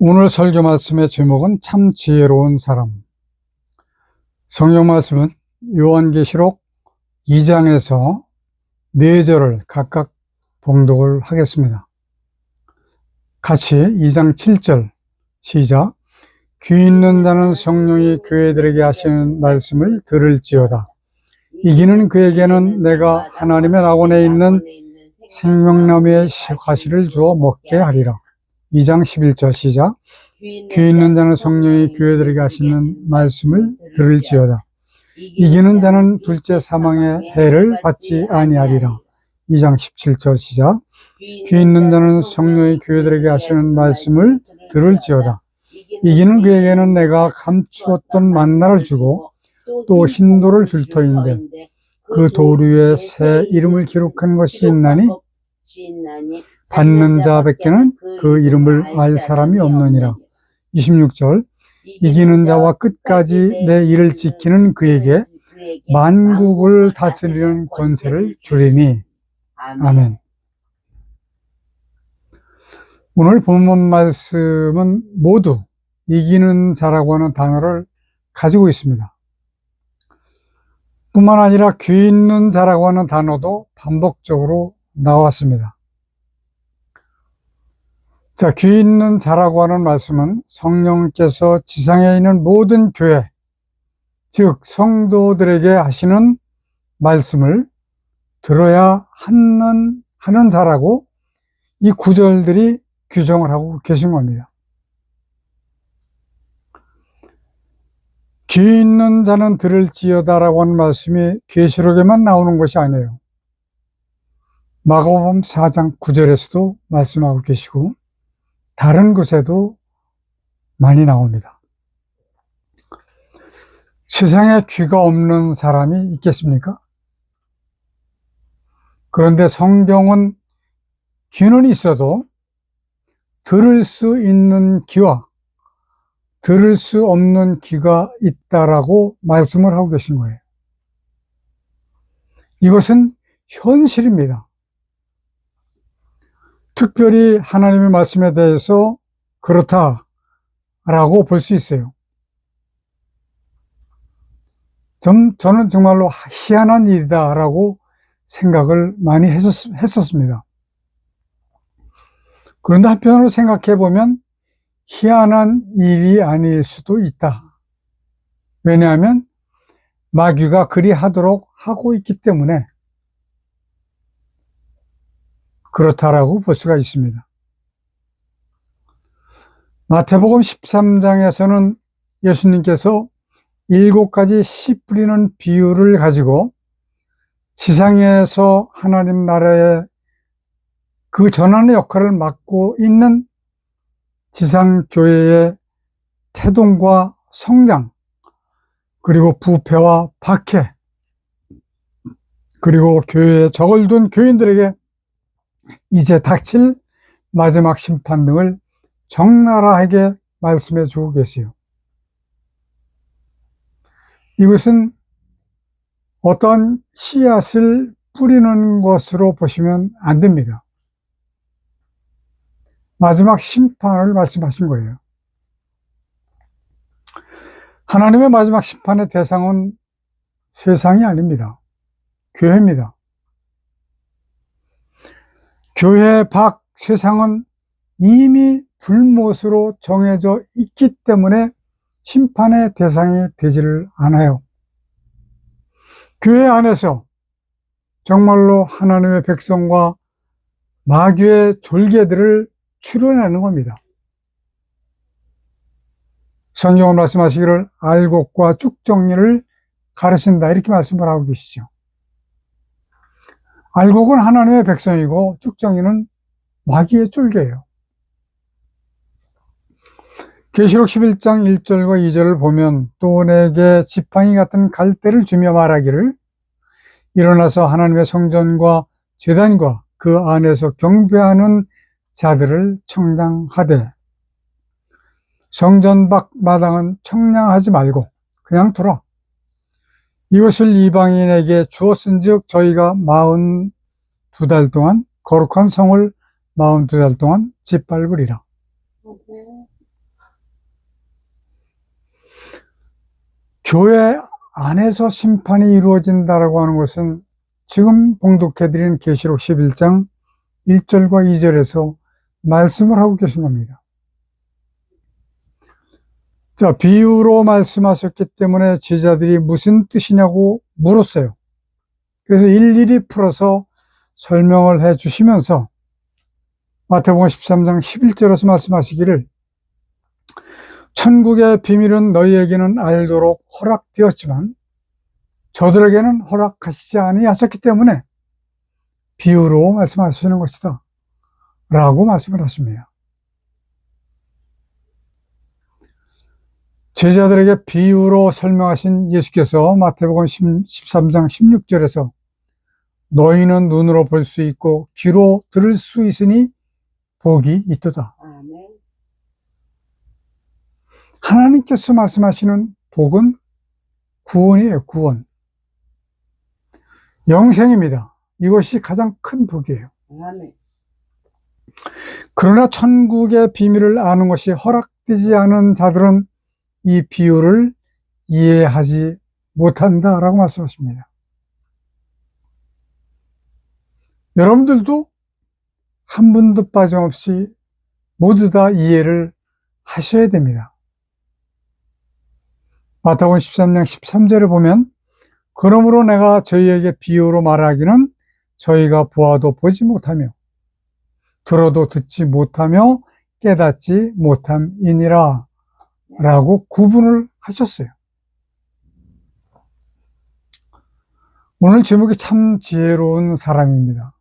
오늘 설교 말씀의 제목은 참 지혜로운 사람. 성경 말씀은 요한계시록 2장에서 4절을 각각 봉독을 하겠습니다. 같이 2장 7절 시작. 귀 있는 자는 성령이 교회들에게 하시는 말씀을 들을지어다. 이기는 그에게는 내가 하나님의 낙원에 있는 생명나무의 과실을 주어 먹게 하리라. 2장 11절 시작. 귀 있는 자는 성령이 교회들에게 하시는 말씀을 들을지어다. 이기는 자는 둘째 사망의 해를 받지 아니하리라. 2장 17절 시작. 귀 있는 자는 성령이 교회들에게 하시는 말씀을 들을지어다. 이기는 그에게는 내가 감추었던 만나를 주고 또 흰돌을 줄 터인데 그 돌 위에 새 이름을 기록한 것이 있나니 받는 자밖에는 그 이름을 알 사람이 없느니라. 26절. 이기는 자와 끝까지 내 일을 지키는 그에게 만국을 다스리는 권세를 주리니. 아멘. 오늘 본문 말씀은 모두 이기는 자라고 하는 단어를 가지고 있습니다. 뿐만 아니라 귀 있는 자라고 하는 단어도 반복적으로 나왔습니다. 자, 귀 있는 자라고 하는 말씀은 성령께서 지상에 있는 모든 교회, 즉 성도들에게 하시는 말씀을 들어야 하는 자라고 이 구절들이 규정을 하고 계신 겁니다. 귀 있는 자는 들을지어다라고 하는 말씀이 계시록에만 나오는 것이 아니에요. 마가복음 4장 9절에서도 말씀하고 계시고 다른 곳에도 많이 나옵니다. 세상에 귀가 없는 사람이 있겠습니까? 그런데 성경은 귀는 있어도 들을 수 있는 귀와 들을 수 없는 귀가 있다라고 말씀을 하고 계신 거예요. 이것은 현실입니다. 특별히 하나님의 말씀에 대해서 그렇다라고 볼 수 있어요. 저는 정말로 희한한 일이다라고 생각을 많이 했었습니다. 그런데 한편으로 생각해 보면 희한한 일이 아닐 수도 있다. 왜냐하면 마귀가 그리 하도록 하고 있기 때문에 그렇다라고 볼 수가 있습니다. 마태복음 13장에서는 예수님께서 7가지 씨 뿌리는 비유를 가지고 지상에서 하나님 나라의 그 전환의 역할을 맡고 있는 지상교회의 태동과 성장, 그리고 부패와 박해, 그리고 교회에 적을 둔 교인들에게 이제 닥칠 마지막 심판 등을 적나라하게 말씀해 주고 계세요. 이것은 어떤 씨앗을 뿌리는 것으로 보시면 안 됩니다. 마지막 심판을 말씀하신 거예요. 하나님의 마지막 심판의 대상은 세상이 아닙니다. 교회입니다. 교회 밖 세상은 이미 불못으로 정해져 있기 때문에 심판의 대상이 되지를 않아요. 교회 안에서 정말로 하나님의 백성과 마귀의 졸개들을 추려내는 겁니다. 성경은 말씀하시기를 알곡과 쭉정이를 가르친다 이렇게 말씀을 하고 계시죠. 알곡은 하나님의 백성이고 쭉정이는 마귀의 쫄개예요. 계시록 11장 1절과 2절을 보면 또 내게 지팡이 같은 갈대를 주며 말하기를 일어나서 하나님의 성전과 제단과 그 안에서 경배하는 자들을 청량하되 성전 밖 마당은 청량하지 말고 그냥 두라. 이것을 이방인에게 주었은즉 저희가 42달 동안 거룩한 성을 42달 동안 짓밟으리라. 교회 안에서 심판이 이루어진다라고 하는 것은 지금 봉독해드린 계시록 11장 1절과 2절에서 말씀을 하고 계신 겁니다. 자, 비유로 말씀하셨기 때문에 제자들이 무슨 뜻이냐고 물었어요. 그래서 일일이 풀어서 설명을 해 주시면서 마태복음 13장 11절에서 말씀하시기를 천국의 비밀은 너희에게는 알도록 허락되었지만 저들에게는 허락하시지 아니하셨기 때문에 비유로 말씀하시는 것이다 라고 말씀을 하십니다. 제자들에게 비유로 설명하신 예수께서 마태복음 13장 16절에서 너희는 눈으로 볼 수 있고 귀로 들을 수 있으니 복이 있도다. 하나님께서 말씀하시는 복은 구원이에요. 구원. 영생입니다. 이것이 가장 큰 복이에요. 그러나 천국의 비밀을 아는 것이 허락되지 않은 자들은 이 비유를 이해하지 못한다라고 말씀하십니다. 여러분들도 한 분도 빠짐없이 모두 다 이해를 하셔야 됩니다. 마태복음 13장 13절에 보면 그러므로 내가 저희에게 비유로 말하기는 저희가 보아도 보지 못하며 들어도 듣지 못하며 깨닫지 못함이니라 라고 구분을 하셨어요. 오늘 제목이 참 지혜로운 사람입니다.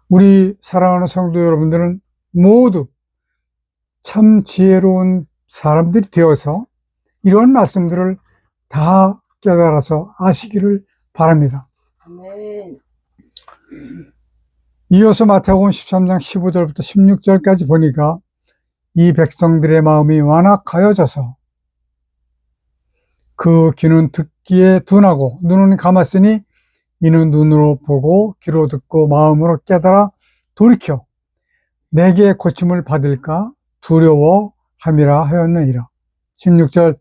우리 사랑하는 성도 여러분들은 모두 참 지혜로운 사람들이 되어서 이런 말씀들을 다 깨달아서 아시기를 바랍니다. 아멘. 이어서 마태복음 13장 15절부터 16절까지 보니까 이 백성들의 마음이 완악하여져서 그 귀는 듣기에 둔하고 눈은 감았으니 이는 눈으로 보고 귀로 듣고 마음으로 깨달아 돌이켜 내게 고침을 받을까 두려워함이라 하였느니라. 16절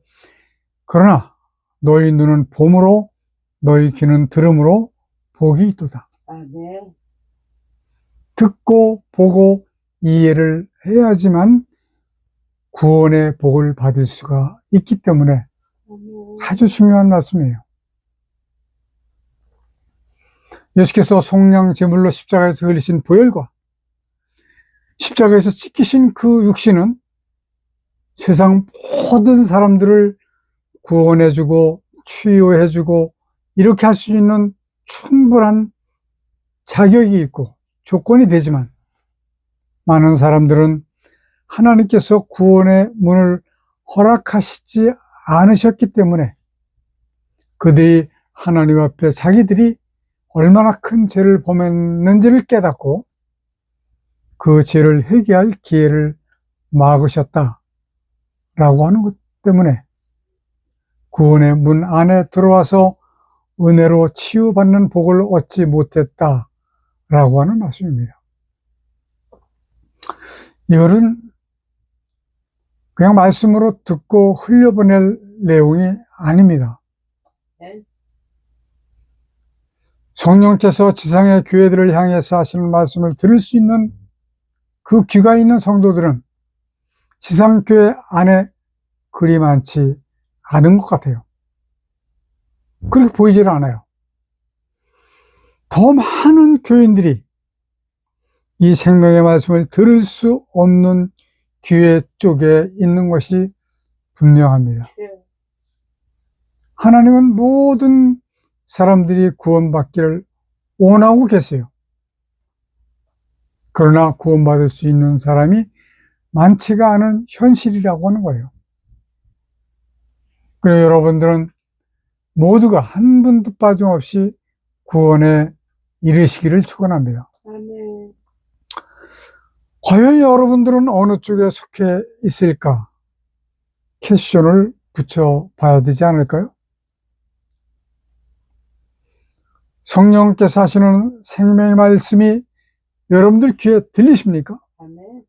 그러나 너희 눈은 봄으로 너희 귀는 들음으로 복이 있도다. 아멘. 듣고 보고 이해를 해야지만 구원의 복을 받을 수가 있기 때문에 아주 중요한 말씀이에요. 예수께서 속량 제물로 십자가에서 흘리신 보혈과 십자가에서 찢기신 그 육신은 세상 모든 사람들을 구원해주고 치유해주고 이렇게 할 수 있는 충분한 자격이 있고 조건이 되지만 많은 사람들은 하나님께서 구원의 문을 허락하시지 않으셨기 때문에 그들이 하나님 앞에 자기들이 얼마나 큰 죄를 범했는지를 깨닫고 그 죄를 회개할 기회를 막으셨다라고 하는 것 때문에 구원의 문 안에 들어와서 은혜로 치유받는 복을 얻지 못했다라고 하는 말씀입니다. 이거는 그냥 말씀으로 듣고 흘려보낼 내용이 아닙니다. 성령께서 지상의 교회들을 향해서 하시는 말씀을 들을 수 있는 그 귀가 있는 성도들은 지상교회 안에 그리 많지 않은 것 같아요. 그렇게 보이질 않아요. 더 많은 교인들이 이 생명의 말씀을 들을 수 없는 기회 쪽에 있는 것이 분명합니다. 하나님은 모든 사람들이 구원받기를 원하고 계세요. 그러나 구원받을 수 있는 사람이 많지가 않은 현실이라고 하는 거예요. 그래서 여러분들은 모두가 한 분도 빠짐없이 구원에 이르시기를 축원합니다. 아멘. 과연 여러분들은 어느 쪽에 속해 있을까? 퀘스천을 붙여봐야 되지 않을까요? 성령께서 하시는 생명의 말씀이 여러분들 귀에 들리십니까? 아멘.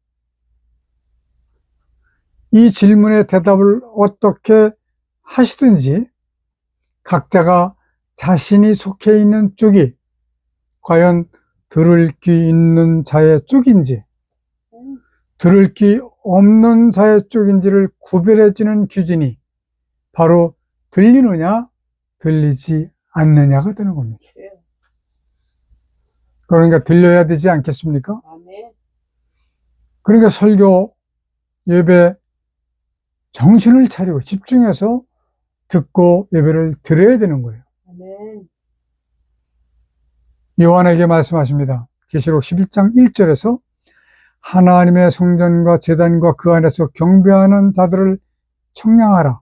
이 질문에 대답을 어떻게 하시든지 각자가 자신이 속해 있는 쪽이 과연 들을 귀 있는 자의 쪽인지 들을 귀 없는 자의 쪽인지를 구별해주는 기준이 바로 들리느냐 들리지 않느냐가 되는 겁니다. 그러니까 들려야 되지 않겠습니까? 그러니까 설교 예배 정신을 차리고 집중해서 듣고 예배를 드려야 되는 거예요. 요한에게 말씀하십니다. 계시록 11장 1절에서 하나님의 성전과 제단과 그 안에서 경배하는 자들을 청량하라.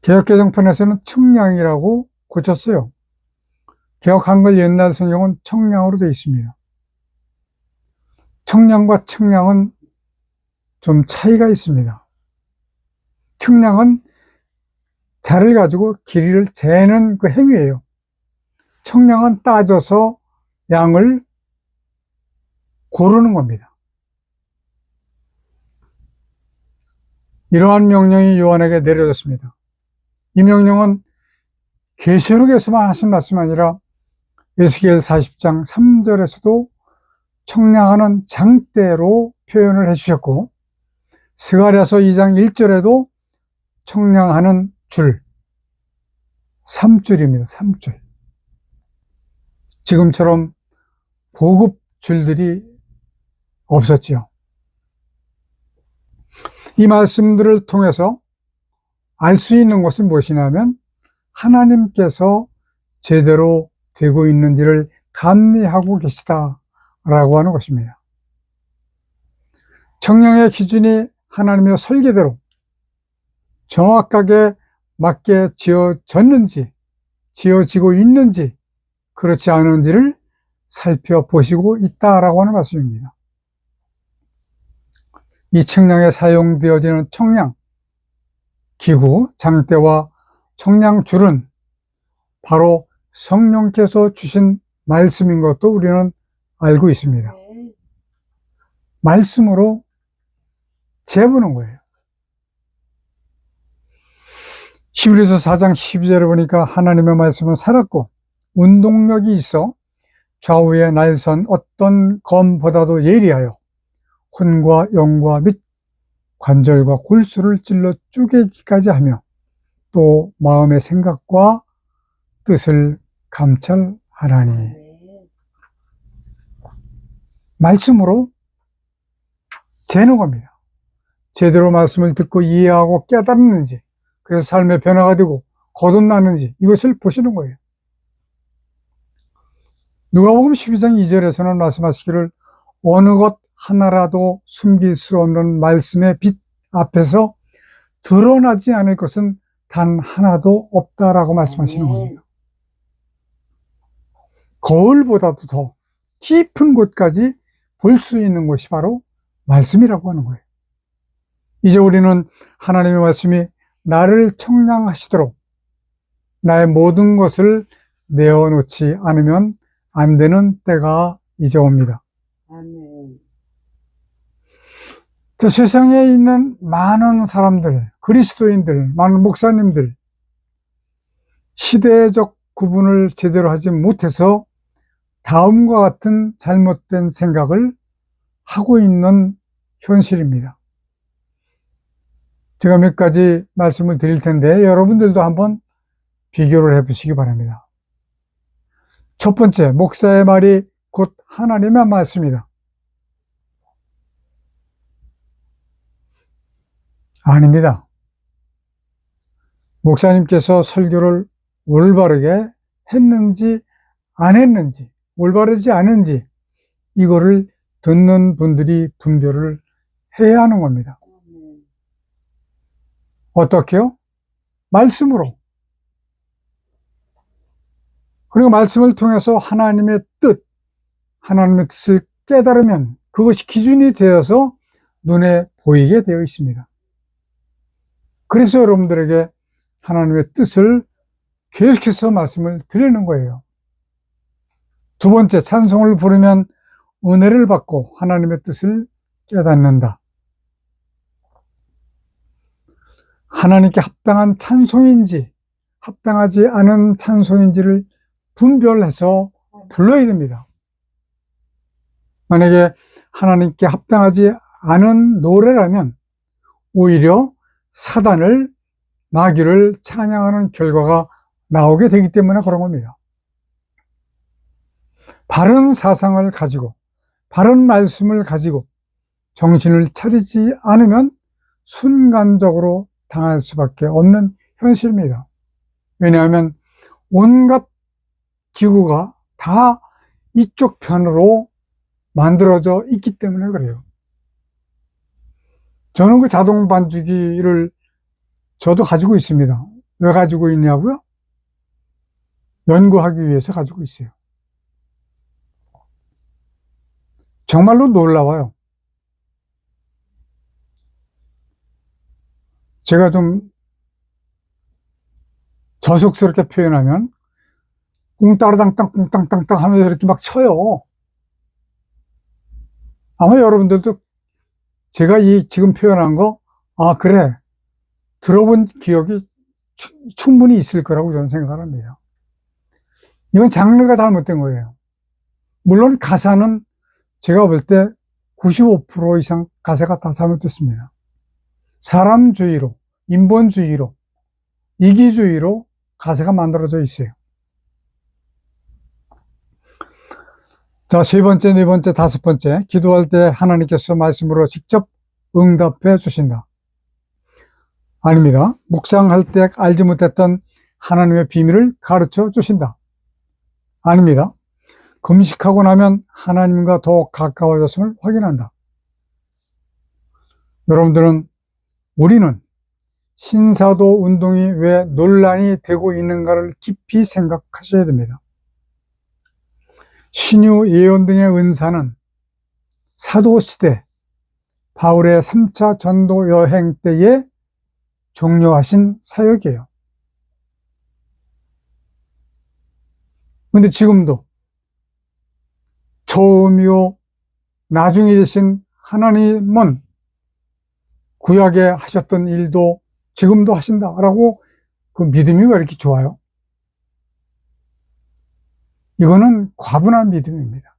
개역개정판에서는 청량이라고 고쳤어요. 개역 한글 옛날 성경은 청량으로 되어 있습니다. 청량과 청량은 좀 차이가 있습니다. 청량은 자를 가지고 길이를 재는 그 행위예요. 청량은 따져서 양을 고르는 겁니다. 이러한 명령이 요한에게 내려졌습니다. 이 명령은 계시록에서만 하신 말씀이 아니라 에스겔 40장 3절에서도 청량하는 장대로 표현을 해주셨고 스가랴서 2장 1절에도 청량하는 줄 3줄입니다. 3줄. 지금처럼 고급 줄들이 없었지요. 이 말씀들을 통해서 알 수 있는 것은 무엇이냐면 하나님께서 제대로 되고 있는지를 감리하고 계시다라고 하는 것입니다. 청량의 기준이 하나님의 설계대로 정확하게 맞게 지어졌는지, 지어지고 있는지, 그렇지 않은지를 살펴보시고 있다라고 하는 말씀입니다. 이 청량에 사용되어지는 청량, 기구, 장대와 청량줄은 바로 성령께서 주신 말씀인 것도 우리는 알고 있습니다. 말씀으로 재보는 거예요. 히브리서 4장 12절에 보니까 하나님의 말씀은 살았고 운동력이 있어 좌우의 날선 어떤 검보다도 예리하여 혼과 영과 및 관절과 골수를 찔러 쪼개기까지 하며 또 마음의 생각과 뜻을 감찰하라니. 말씀으로 재는 겁니다. 제대로 말씀을 듣고 이해하고 깨달았는지, 그래서 삶의 변화가 되고 거듭나는지 이것을 보시는 거예요. 누가복음 12장 2절에서는 말씀하시기를 어느 것 하나라도 숨길 수 없는 말씀의 빛 앞에서 드러나지 않을 것은 단 하나도 없다라고 말씀하시는 겁니다. 거울보다도 더 깊은 곳까지 볼 수 있는 것이 바로 말씀이라고 하는 거예요. 이제 우리는 하나님의 말씀이 나를 청량하시도록 나의 모든 것을 내어놓지 않으면 안 되는 때가 이제 옵니다. 아멘. 저 세상에 있는 많은 사람들, 그리스도인들, 많은 목사님들, 시대적 구분을 제대로 하지 못해서 다음과 같은 잘못된 생각을 하고 있는 현실입니다. 제가 몇 가지 말씀을 드릴 텐데 여러분들도 한번 비교를 해보시기 바랍니다. 첫 번째, 목사의 말이 곧 하나님의 말씀이다. 아닙니다. 목사님께서 설교를 올바르게 했는지 안 했는지, 올바르지 않은지 이거를 듣는 분들이 분별을 해야 하는 겁니다. 어떻게요? 말씀으로. 그리고 말씀을 통해서 하나님의 뜻을 깨달으면 그것이 기준이 되어서 눈에 보이게 되어 있습니다. 그래서 여러분들에게 하나님의 뜻을 계속해서 말씀을 드리는 거예요. 두 번째, 찬송을 부르면 은혜를 받고 하나님의 뜻을 깨닫는다. 하나님께 합당한 찬송인지 합당하지 않은 찬송인지를 분별해서 불러야 됩니다. 만약에 하나님께 합당하지 않은 노래라면 오히려 사단을, 마귀를 찬양하는 결과가 나오게 되기 때문에 그런 겁니다. 바른 사상을 가지고 바른 말씀을 가지고 정신을 차리지 않으면 순간적으로 당할 수밖에 없는 현실입니다. 왜냐하면 온갖 기구가 다 이쪽 편으로 만들어져 있기 때문에 그래요. 저는 그 자동 반죽기를 저도 가지고 있습니다. 왜 가지고 있냐고요? 연구하기 위해서 가지고 있어요. 정말로 놀라워요. 제가 좀 저속스럽게 표현하면 꿍따르당땅 꿍땅땅땅 하면서 이렇게 막 쳐요. 아마 여러분들도 제가 지금 표현한 거, 아, 그래, 들어본 기억이 충분히 있을 거라고 저는 생각합니다. 이건 장르가 잘못된 거예요. 물론 가사는 제가 볼 때 95% 이상 가사가 다 잘못됐습니다. 사람주의로, 인본주의로, 이기주의로 가사가 만들어져 있어요. 자, 세 번째, 네 번째, 다섯 번째, 기도할 때 하나님께서 말씀으로 직접 응답해 주신다. 아닙니다. 묵상할 때 알지 못했던 하나님의 비밀을 가르쳐 주신다. 아닙니다. 금식하고 나면 하나님과 더욱 가까워졌음을 확인한다. 여러분들은, 우리는 신사도 운동이 왜 논란이 되고 있는가를 깊이 생각하셔야 됩니다. 신유, 예언 등의 은사는 사도시대 바울의 3차 전도 여행 때에 종료하신 사역이에요. 근데 지금도 처음이요 나중에 되신 하나님은 구약에 하셨던 일도 지금도 하신다라고 그 믿음이 왜 이렇게 좋아요? 이거는 과분한 믿음입니다.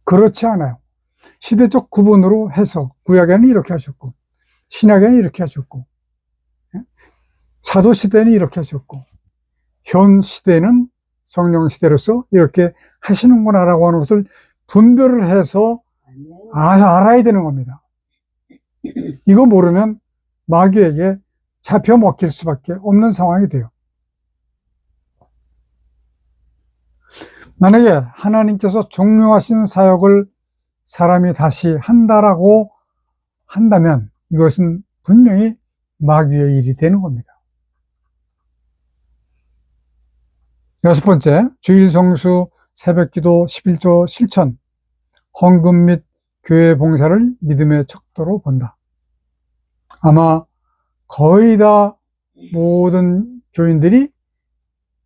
그렇지 않아요. 시대적 구분으로 해서 구약에는 이렇게 하셨고 신약에는 이렇게 하셨고 사도시대는 이렇게 하셨고 현 시대는 성령 시대로서 이렇게 하시는구나 라고 하는 것을 분별을 해서 알아야 되는 겁니다. 이거 모르면 마귀에게 잡혀 먹힐 수밖에 없는 상황이 돼요. 만약에 하나님께서 종료하신 사역을 사람이 다시 한다라고 한다면 이것은 분명히 마귀의 일이 되는 겁니다. 여섯 번째, 주일 성수, 새벽기도, 11조 실천, 헌금 및 교회 봉사를 믿음의 척도로 본다. 아마 거의 다 모든 교인들이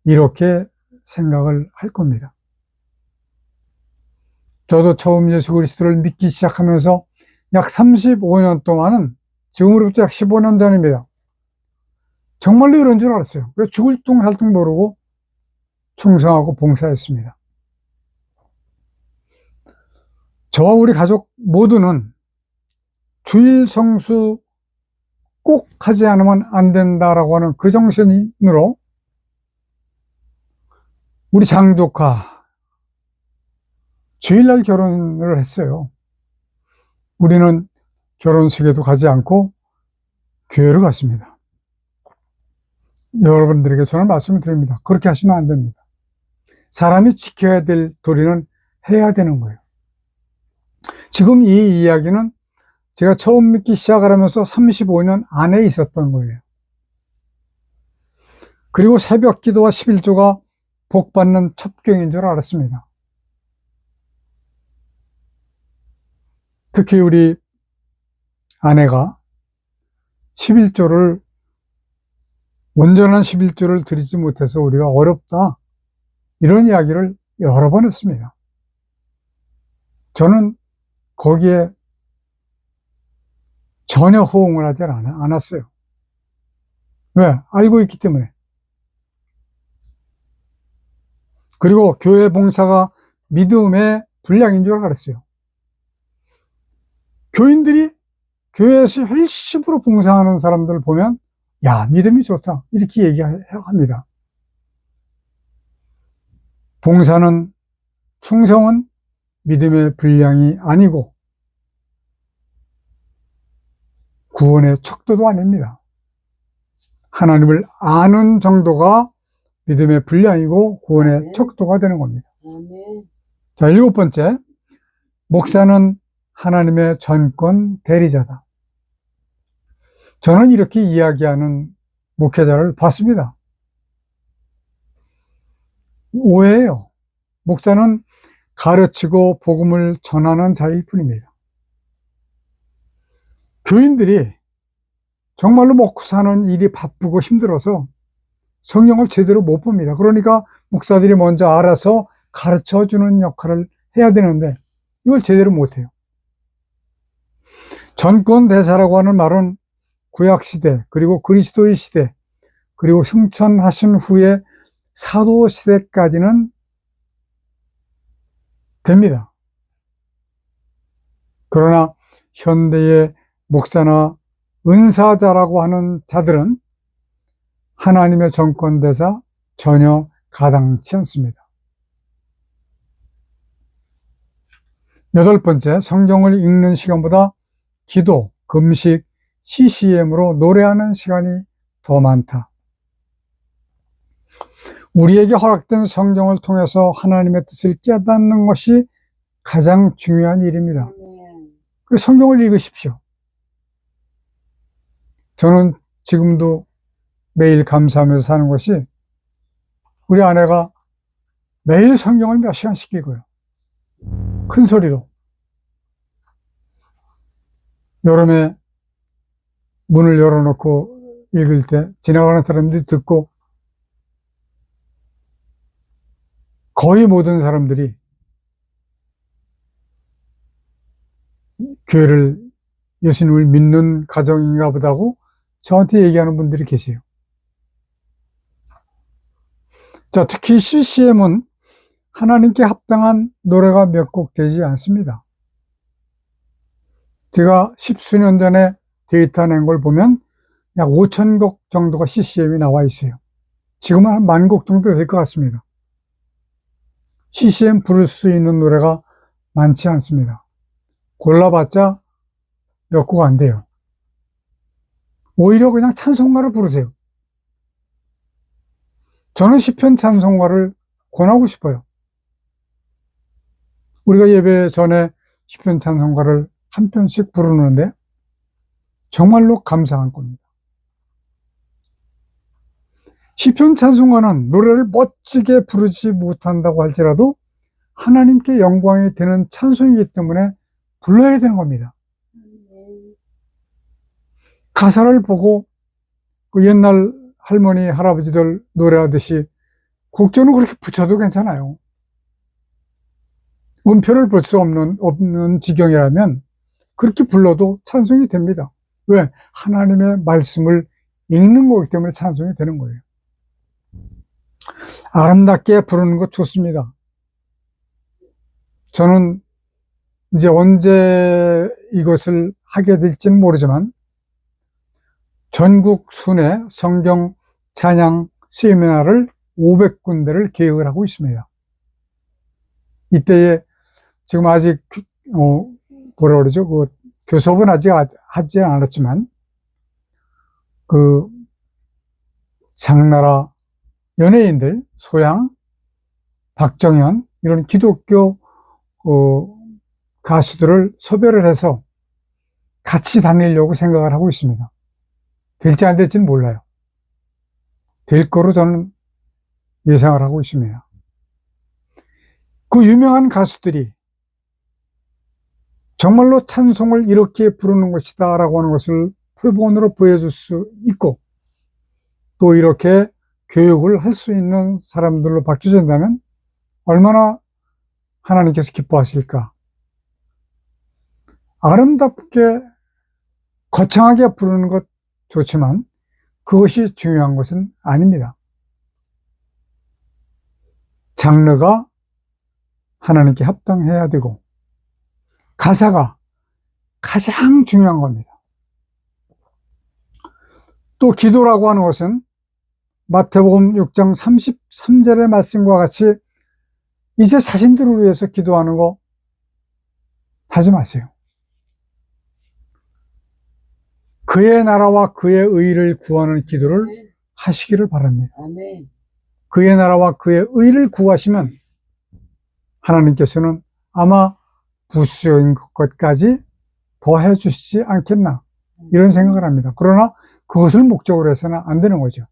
이렇게 생각을 할 겁니다. 저도 처음 예수 그리스도를 믿기 시작하면서 약 35년 동안은 지금으로부터 약 15년 전입니다. 정말로 이런 줄 알았어요. 그래서 죽을 둥 살 둥 모르고 충성하고 봉사했습니다. 저와 우리 가족 모두는 주일 성수 꼭 하지 않으면 안 된다라고 하는 그 정신으로 우리 장조카 주일날 결혼을 했어요. 우리는 결혼식에도 가지 않고 교회로 갔습니다. 여러분들에게 저는 말씀을 드립니다. 그렇게 하시면 안 됩니다. 사람이 지켜야 될 도리는 해야 되는 거예요. 지금 이 이야기는 제가 처음 믿기 시작을 하면서 35년 안에 있었던 거예요. 그리고 새벽 기도와 11조가 복받는 첩경인 줄 알았습니다. 특히 우리 아내가 11조를, 온전한 11조를 드리지 못해서 우리가 어렵다, 이런 이야기를 여러 번 했습니다. 저는 거기에 전혀 호응을 하지 않았어요. 왜? 알고 있기 때문에. 그리고 교회 봉사가 믿음의 분량인 줄 알았어요. 교인들이 교회에서 열심으로 봉사하는 사람들 보면 야, 믿음이 좋다 이렇게 얘기합니다. 봉사는, 충성은 믿음의 분량이 아니고 구원의 척도도 아닙니다. 하나님을 아는 정도가 믿음의 분량이고 구원의 척도가 되는 겁니다. 자, 7번째, 목사는 하나님의 전권 대리자다. 저는 이렇게 이야기하는 목회자를 봤습니다. 오해예요. 목사는 가르치고 복음을 전하는 자일 뿐입니다. 교인들이 정말로 먹고 사는 일이 바쁘고 힘들어서 성경을 제대로 못 봅니다. 그러니까 목사들이 먼저 알아서 가르쳐주는 역할을 해야 되는데 이걸 제대로 못해요. 전권대사라고 하는 말은 구약시대, 그리고 그리스도의 시대, 그리고 승천하신 후에 사도시대까지는 됩니다. 그러나 현대의 목사나 은사자라고 하는 자들은 하나님의 전권대사 전혀 가당치 않습니다. 8번째, 성경을 읽는 시간보다 기도, 금식, CCM으로 노래하는 시간이 더 많다. 우리에게 허락된 성경을 통해서 하나님의 뜻을 깨닫는 것이 가장 중요한 일입니다. 그래서 성경을 읽으십시오. 저는 지금도 매일 감사하면서 사는 것이 우리 아내가 매일 성경을 몇 시간씩 읽어요. 큰 소리로. 여름에 문을 열어놓고 읽을 때 지나가는 사람들이 듣고 거의 모든 사람들이 교회를, 예수님을 믿는 가정인가 보다고 저한테 얘기하는 분들이 계세요. 자, 특히 CCM은 하나님께 합당한 노래가 몇 곡 되지 않습니다. 제가 10수년 전에 데이터 낸 걸 보면 약 5,000곡 정도가 CCM이 나와 있어요. 지금은 한 10,000곡 정도 될 것 같습니다. CCM 부를 수 있는 노래가 많지 않습니다. 골라봤자 몇 곡 안 돼요. 오히려 그냥 찬송가를 부르세요. 저는 시편 찬송가를 권하고 싶어요. 우리가 예배 전에 시편 찬송가를 한 편씩 부르는데 정말로 감사한 겁니다. 시편 찬송가는 노래를 멋지게 부르지 못한다고 할지라도 하나님께 영광이 되는 찬송이기 때문에 불러야 되는 겁니다. 가사를 보고 그 옛날 할머니, 할아버지들 노래하듯이 곡조는 그렇게 붙여도 괜찮아요. 음표를 볼 수 없는 지경이라면 그렇게 불러도 찬송이 됩니다. 왜? 하나님의 말씀을 읽는 거기 때문에 찬송이 되는 거예요. 아름답게 부르는 것 좋습니다. 저는 이제 언제 이것을 하게 될지는 모르지만 전국 순회 성경 찬양 세미나를 500군데를 계획을 하고 있습니다. 이때에 지금 아직 뭐라 그러죠? 그 교섭은 아직 하지 않았지만 그 장나라 연예인들, 소양, 박정현 이런 기독교 가수들을 섭외를 해서 같이 다니려고 생각을 하고 있습니다. 될지 안 될지는 몰라요. 될 거로 저는 예상을 하고 있습니다. 그 유명한 가수들이 정말로 찬송을 이렇게 부르는 것이다 라고 하는 것을 표본으로 보여줄 수 있고 또 이렇게 교육을 할 수 있는 사람들로 바뀌어진다면 얼마나 하나님께서 기뻐하실까. 아름답게 거창하게 부르는 것 좋지만 그것이 중요한 것은 아닙니다. 장르가 하나님께 합당해야 되고 가사가 가장 중요한 겁니다. 또 기도라고 하는 것은 마태복음 6장 33절의 말씀과 같이 이제 자신들을 위해서 기도하는 거 하지 마세요. 그의 나라와 그의 의를 구하는 기도를 하시기를 바랍니다. 그의 나라와 그의 의를 구하시면 하나님께서는 아마 부수적인 것까지 더 해주시지 않겠나 이런 생각을 합니다. 그러나 그것을 목적으로 해서는 안 되는 거죠.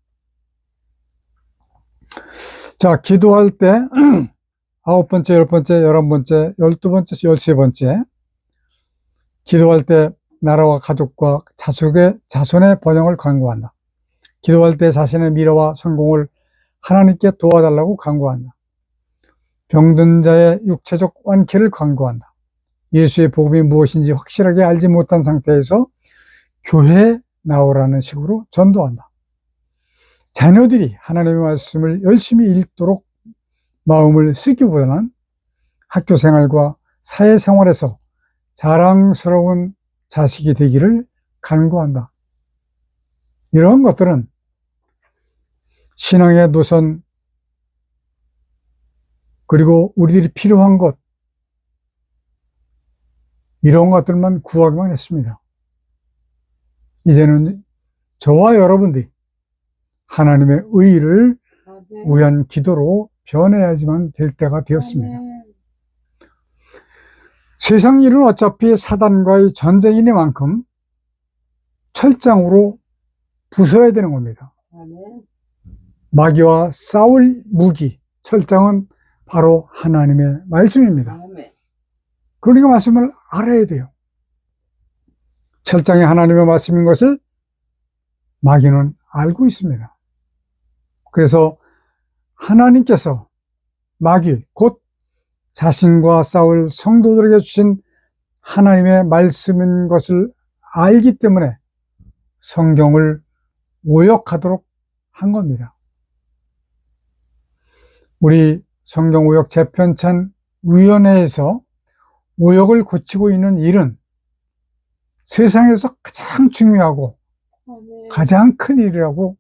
자, 기도할 때 9번째, 10번째, 11번째, 12번째, 13번째 기도할 때 나라와 가족과 자손의 번영을 간구한다. 기도할 때 자신의 미래와 성공을 하나님께 도와달라고 간구한다. 병든 자의 육체적 완쾌를 간구한다. 예수의 복음이 무엇인지 확실하게 알지 못한 상태에서 교회에 나오라는 식으로 전도한다. 자녀들이 하나님의 말씀을 열심히 읽도록 마음을 쓰기보다는 학교 생활과 사회생활에서 자랑스러운 자식이 되기를 간구한다. 이런 것들은 신앙의 노선 그리고 우리들이 필요한 것 이런 것들만 구하기만 했습니다. 이제는 저와 여러분들이 하나님의 의를 위한 기도로 변해야지만 될 때가 되었습니다. 세상 일은 어차피 사단과의 전쟁이니만큼 철장으로 부숴야 되는 겁니다. 마귀와 싸울 무기, 철장은 바로 하나님의 말씀입니다. 그러니까 말씀을 알아야 돼요. 철장이 하나님의 말씀인 것을 마귀는 알고 있습니다. 그래서 하나님께서 마귀, 곧 자신과 싸울 성도들에게 주신 하나님의 말씀인 것을 알기 때문에 성경을 오역하도록 한 겁니다. 우리 성경오역 재편찬 위원회에서 오역을 고치고 있는 일은 세상에서 가장 중요하고 가장 큰 일이라고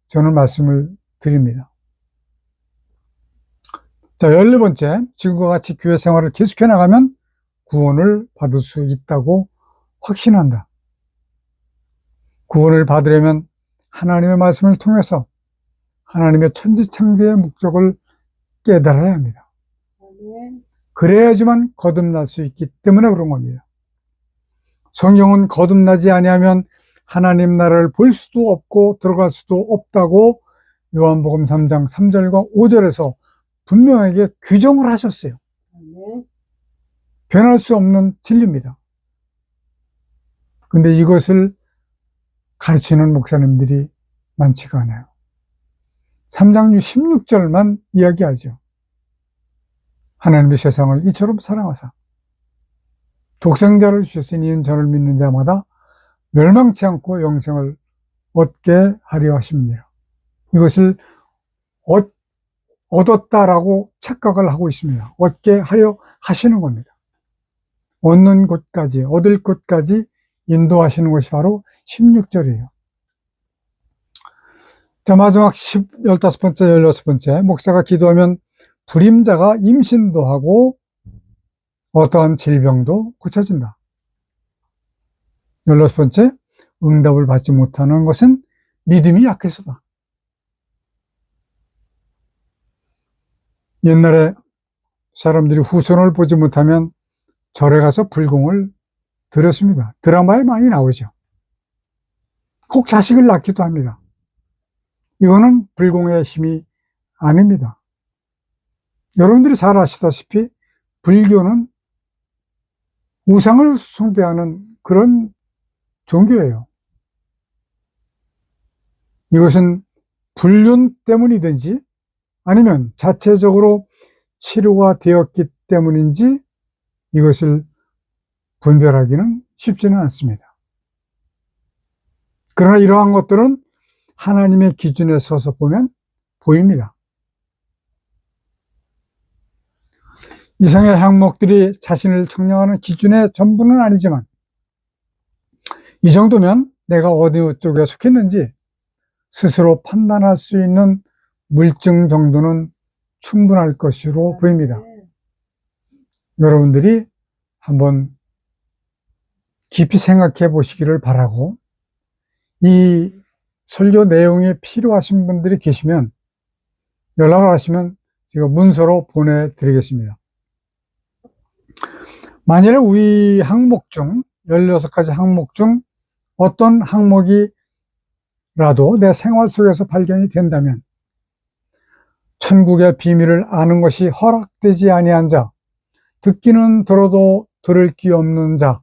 저는 말씀을 드립니다. 자, 14번째, 지금과 같이 교회 생활을 계속해 나가면 구원을 받을 수 있다고 확신한다. 구원을 받으려면 하나님의 말씀을 통해서 하나님의 천지창조의 목적을 깨달아야 합니다. 그래야지만 거듭날 수 있기 때문에 그런 겁니다. 성경은 거듭나지 아니하면 하나님 나라를 볼 수도 없고 들어갈 수도 없다고 요한복음 3장 3절과 5절에서 분명하게 규정을 하셨어요. 변할 수 없는 진리입니다. 근데 이것을 가르치는 목사님들이 많지가 않아요. 3장 16절만 이야기하죠. 하나님의 세상을 이처럼 사랑하사 독생자를 주셨으니 이는 저를 믿는 자마다 멸망치 않고 영생을 얻게 하려 하십니다. 이것을 얻었다라고 착각을 하고 있습니다. 얻게 하려 하시는 겁니다. 얻는 곳까지, 얻을 곳까지 인도하시는 것이 바로 16절이에요. 자, 마지막 15번째, 16번째. 목사가 기도하면 불임자가 임신도 하고 어떠한 질병도 고쳐진다. 16번째, 응답을 받지 못하는 것은 믿음이 약해서다. 옛날에 사람들이 후손을 보지 못하면 절에 가서 불공을 드렸습니다. 드라마에 많이 나오죠. 혹 자식을 낳기도 합니다. 이거는 불공의 힘이 아닙니다. 여러분들이 잘 아시다시피 불교는 우상을 숭배하는 그런 종교예요. 이것은 불륜 때문이든지 아니면 자체적으로 치료가 되었기 때문인지 이것을 분별하기는 쉽지는 않습니다. 그러나 이러한 것들은 하나님의 기준에 서서 보면 보입니다. 이상의 항목들이 자신을 청량하는 기준의 전부는 아니지만 이 정도면 내가 어느 쪽에 속했는지 스스로 판단할 수 있는 물증 정도는 충분할 것으로 보입니다. 여러분들이 한번 깊이 생각해 보시기를 바라고, 이 설교 내용이 필요하신 분들이 계시면 연락을 하시면 제가 문서로 보내드리겠습니다. 만일 이 항목 중 16가지 항목 중 어떤 항목이라도 내 생활 속에서 발견이 된다면 천국의 비밀을 아는 것이 허락되지 아니한 자, 듣기는 들어도 들을 귀 없는 자,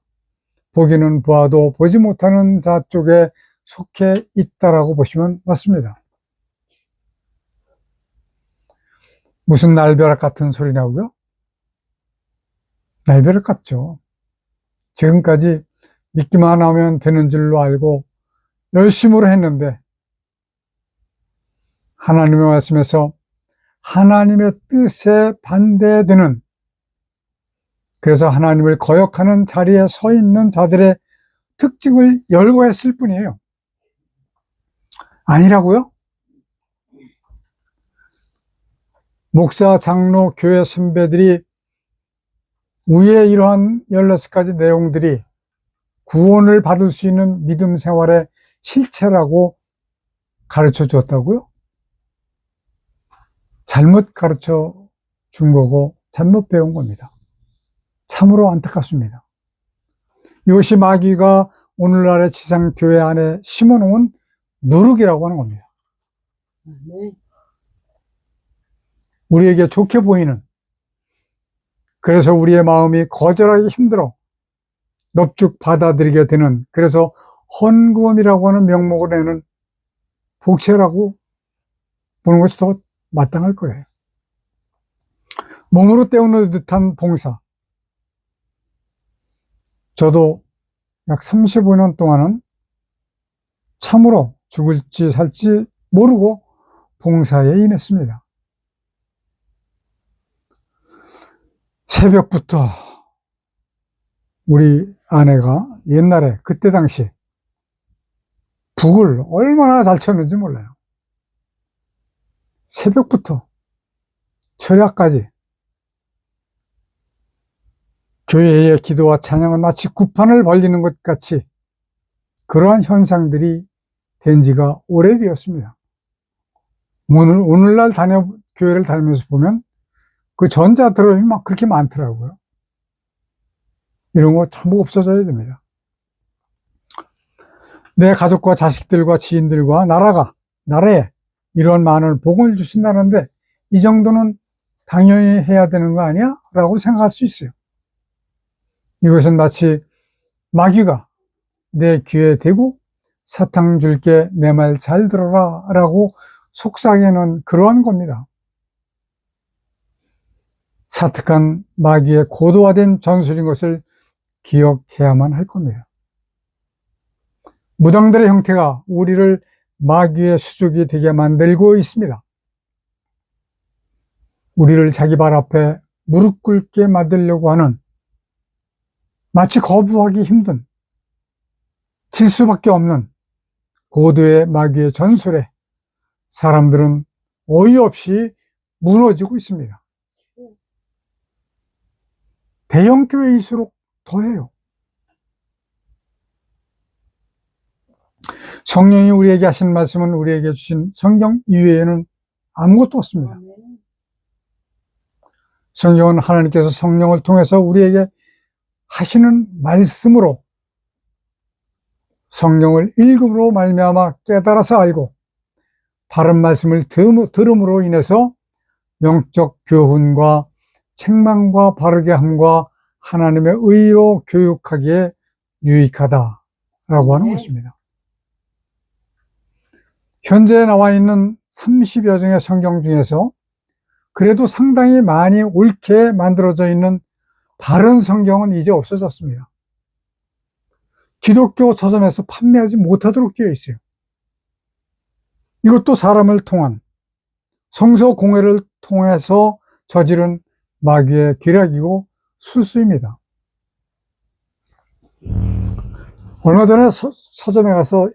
보기는 보아도 보지 못하는 자 쪽에 속해 있다라고 보시면 맞습니다. 무슨 날벼락 같은 소리냐고요? 날벼락 같죠. 지금까지 믿기만 하면 되는 줄로 알고 열심으로 했는데 하나님의 말씀에서 하나님의 뜻에 반대되는, 그래서 하나님을 거역하는 자리에 서 있는 자들의 특징을 열거했을 뿐이에요. 아니라고요? 목사, 장로, 교회 선배들이 위에 이러한 16가지 내용들이 구원을 받을 수 있는 믿음 생활의 실체라고 가르쳐 주었다고요? 잘못 가르쳐 준 거고 잘못 배운 겁니다. 참으로 안타깝습니다. 이것이 마귀가 오늘날의 지상교회 안에 심어놓은 누룩이라고 하는 겁니다. 우리에게 좋게 보이는, 그래서 우리의 마음이 거절하기 힘들어 넙죽 받아들이게 되는, 그래서 헌금이라고 하는 명목을 내는 복채라고 보는 것이 더 마땅할 거예요. 몸으로 때우는 듯한 봉사. 저도 약 35년 동안은 참으로 죽을지 살지 모르고 봉사에 임했습니다. 새벽부터 우리 아내가 옛날에 그때 당시 북을 얼마나 잘 쳤는지 몰라요. 새벽부터 철야까지 교회의 기도와 찬양은 마치 구판을 벌리는 것 같이 그러한 현상들이 된 지가 오래되었습니다. 오늘날 교회를 다니면서 보면 그 전자 드럼이 막 그렇게 많더라고요. 이런 거 전부 없어져야 됩니다. 내 가족과 자식들과 지인들과 나라에 이런 많은 복을 주신다는데 이 정도는 당연히 해야 되는 거 아니야? 라고 생각할 수 있어요. 이것은 마치 마귀가 내 귀에 대고 사탕 줄게 내 말 잘 들어라 라고 속삭이는 그러한 겁니다. 사특한 마귀의 고도화된 전술인 것을 기억해야만 할 겁니다. 무당들의 형태가 우리를 마귀의 수족이 되게 만들고 있습니다. 우리를 자기 발 앞에 무릎 꿇게 만들려고 하는, 마치 거부하기 힘든, 질 수밖에 없는 고도의 마귀의 전술에 사람들은 어이없이 무너지고 있습니다. 대형 교회일수록 더해요. 성령이 우리에게 하신 말씀은 우리에게 주신 성경 이외에는 아무것도 없습니다. 성경은 하나님께서 성령을 통해서 우리에게 하시는 말씀으로 성령을 읽음으로 말미암아 깨달아서 알고 바른 말씀을 들음으로 인해서 영적 교훈과 책망과 바르게 함과 하나님의 의로 교육하기에 유익하다라고 하는 것입니다. 현재 나와 있는 30여 종의 성경 중에서 그래도 상당히 많이 옳게 만들어져 있는 바른 성경은 이제 없어졌습니다. 기독교 서점에서 판매하지 못하도록 되어 있어요. 이것도 사람을 통한 성서 공회를 통해서 저지른 마귀의 기략이고 술수입니다. 얼마 전에 서점에 가서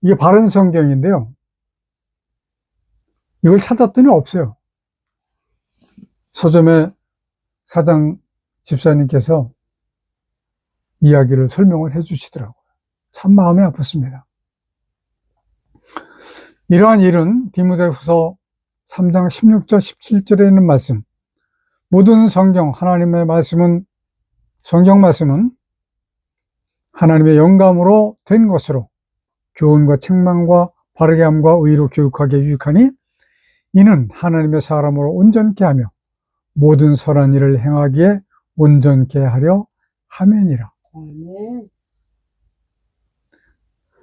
이게 바른 성경인데요. 이걸 찾았더니 없어요. 서점의 사장 집사님께서 이야기를 설명을 해 주시더라고요. 참 마음이 아팠습니다. 이러한 일은 디모데후서 3장 16절 17절에 있는 말씀, 모든 성경 하나님의 말씀은, 성경 말씀은 하나님의 영감으로 된 것으로 교훈과 책망과 바르게 함과 의로 교육하기에 유익하니 이는 하나님의 사람으로 온전케 하며 모든 선한 일을 행하기에 온전케 하려 함이니라.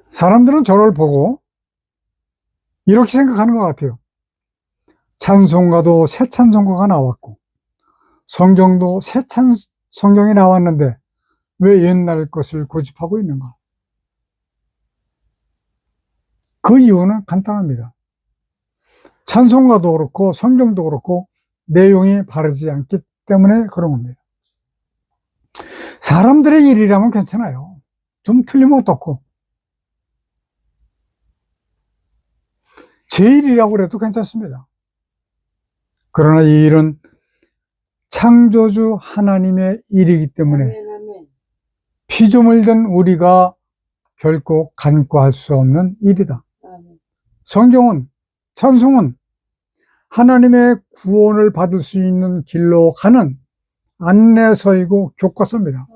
사람들은 저를 보고 이렇게 생각하는 것 같아요. 찬송가도 새 찬송가가 나왔고 성경도 새 성경이 나왔는데 왜 옛날 것을 고집하고 있는가? 그 이유는 간단합니다. 찬송가도 그렇고 성경도 그렇고 내용이 바르지 않기 때문에 그런 겁니다. 사람들의 일이라면 괜찮아요. 좀 틀리면 어떻고. 제 일이라고 해도 괜찮습니다. 그러나 이 일은 창조주 하나님의 일이기 때문에 피조물 된 우리가 결코 간과할 수 없는 일이다. 성경은, 찬송은 하나님의 구원을 받을 수 있는 길로 가는 안내서이고 교과서입니다.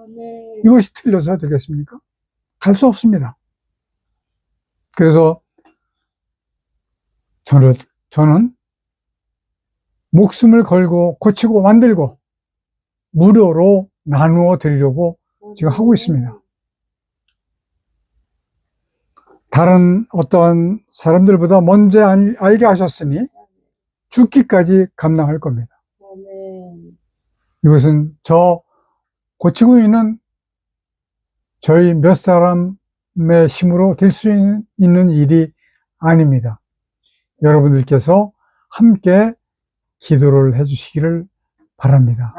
이것이 틀려서 되겠습니까? 갈 수 없습니다. 그래서 저는 목숨을 걸고 고치고 만들고 무료로 나누어 드리려고 지금 하고 있습니다. 다른 어떠한 사람들보다 먼저 알게 하셨으니 죽기까지 감당할 겁니다. 이것은 저 고치고 있는 저희 몇 사람의 힘으로 될 수 있는 일이 아닙니다. 여러분들께서 함께 기도를 해주시기를 바랍니다.